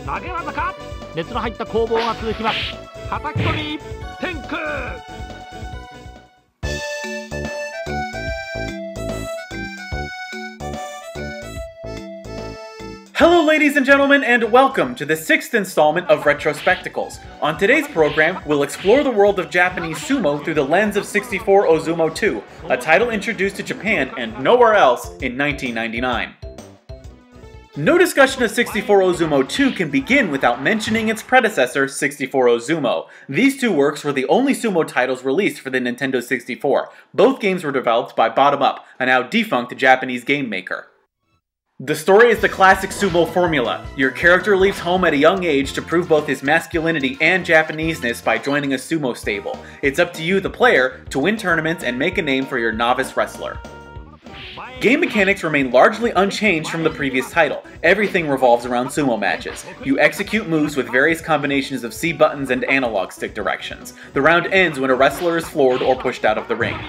投げ技か。熱の入った攻防が続きます。叩き込み天空。Hello ladies and gentlemen, and welcome to the 6th installment of Retro Spectacles. On today's program, we'll explore the world of Japanese sumo through the lens of 64Ōzumō 2, a title introduced to Japan and nowhere else in 1999. No discussion of 64Ōzumō 2 can begin without mentioning its predecessor, 64Ōzumō. These two works were the only sumo titles released for the Nintendo 64. Both games were developed by Bottom Up, a now defunct Japanese game maker. The story is the classic sumo formula. Your character leaves home at a young age to prove both his masculinity and Japaneseness by joining a sumo stable. It's up to you, the player, to win tournaments and make a name for your novice wrestler. Game mechanics remain largely unchanged from the previous title. Everything revolves around sumo matches. You execute moves with various combinations of C buttons and analog stick directions. The round ends when a wrestler is floored or pushed out of the ring.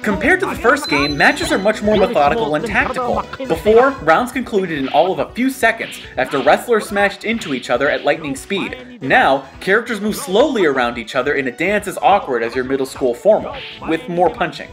Compared to the first game, matches are much more methodical and tactical. Before, rounds concluded in all of a few seconds after wrestlers smashed into each other at lightning speed. Now, characters move slowly around each other in a dance as awkward as your middle school formal, with more punching.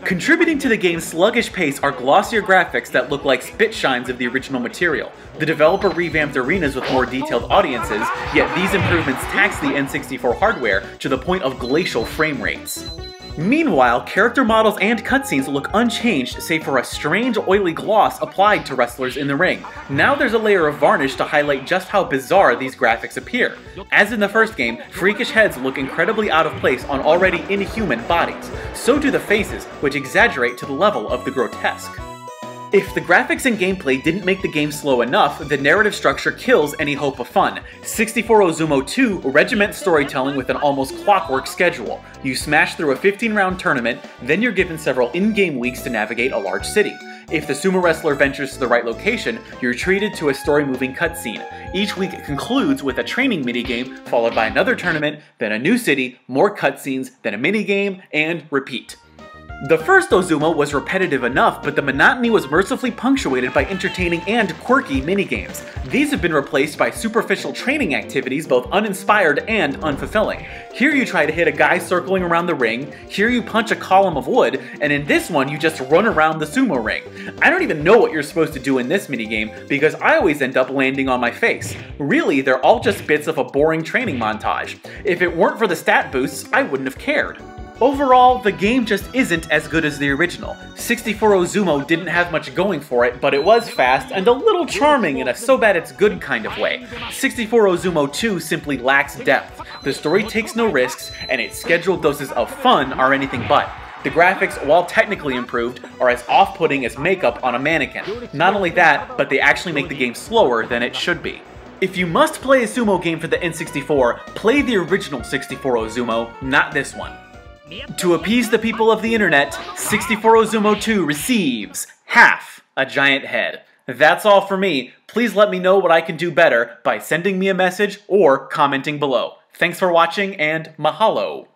Contributing to the game's sluggish pace are glossier graphics that look like spit shines of the original material. The developer revamped arenas with more detailed audiences, yet these improvements tax the N64 hardware to the point of glacial frame rates. Meanwhile, character models and cutscenes look unchanged save for a strange oily gloss applied to wrestlers in the ring. Now there's a layer of varnish to highlight just how bizarre these graphics appear. As in the first game, freakish heads look incredibly out of place on already inhuman bodies. So do the faces, which exaggerate to the level of the grotesque. If the graphics and gameplay didn't make the game slow enough, the narrative structure kills any hope of fun. 64Ōzumō 2 regiments storytelling with an almost clockwork schedule. You smash through a 15-round tournament, then you're given several in-game weeks to navigate a large city. If the sumo wrestler ventures to the right location, you're treated to a story-moving cutscene. Each week concludes with a training minigame, followed by another tournament, then a new city, more cutscenes, then a minigame, and repeat. The first Ōzumō was repetitive enough, but the monotony was mercifully punctuated by entertaining and quirky minigames. These have been replaced by superficial training activities, both uninspired and unfulfilling. Here you try to hit a guy circling around the ring, here you punch a column of wood, and in this one you just run around the sumo ring. I don't even know what you're supposed to do in this minigame, because I always end up landing on my face. Really, they're all just bits of a boring training montage. If it weren't for the stat boosts, I wouldn't have cared. Overall, the game just isn't as good as the original. 64Ōzumō didn't have much going for it, but it was fast and a little charming in a so-bad-it's-good kind of way. 64Ōzumō 2 simply lacks depth. The story takes no risks, and its scheduled doses of fun are anything but. The graphics, while technically improved, are as off-putting as makeup on a mannequin. Not only that, but they actually make the game slower than it should be. If you must play a sumo game for the N64, play the original 64Ōzumō, not this one. To appease the people of the internet, 64Ōzumō 2 receives half a giant head. That's all for me. Please let me know what I can do better by sending me a message or commenting below. Thanks for watching, and mahalo!